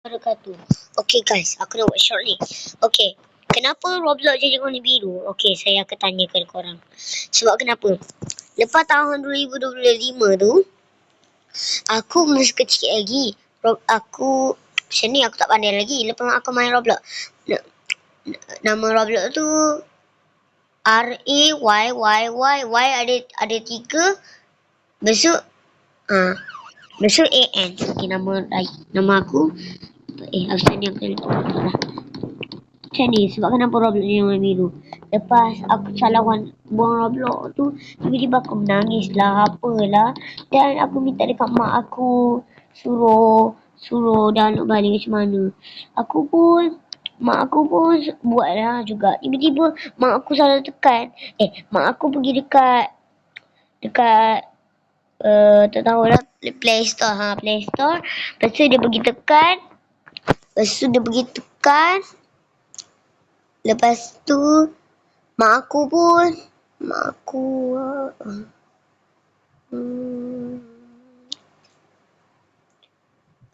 Wabarakatuh. Okay guys, aku nak buat short ni. Okay, kenapa Roblox jadi warna biru? Okay, saya akan tanyakan korang. Sebab kenapa? Lepas tahun 2025 tu, aku masa kecil lagi. Aku, macam ni aku tak pandai lagi. Lepas aku main Roblox. Nama Roblox tu RAYYY. Ada 3. Besok besok AN. Okay, nama aku. Absen ni aku lupa. Macam ni, sebab kenapa Roblox ni warna biru. Lepas aku salah buang Roblox tu, tiba-tiba aku menangis lah, apalah. Dan aku minta dekat mak aku, suruh download balik macam mana. Mak aku pun buat lah juga. Tiba-tiba mak aku salah tekan. Mak aku pergi dekat tak tahulah, Play Store. Play Store. Lepas tu dia pergi tekan. Lepas tu mak aku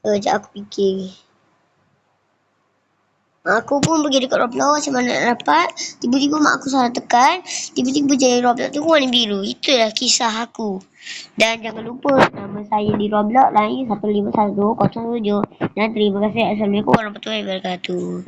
sekejap aku fikir. Mak aku pun pergi dekat Roblox macam mana nak dapat. Tiba-tiba mak aku salah tekan. Tiba-tiba jadi Roblox tu warna biru. Itulah kisah aku. Dan jangan lupa nama saya di Roblox lain 151207. Dan terima kasih. Assalamualaikum warahmatullahi wabarakatuh.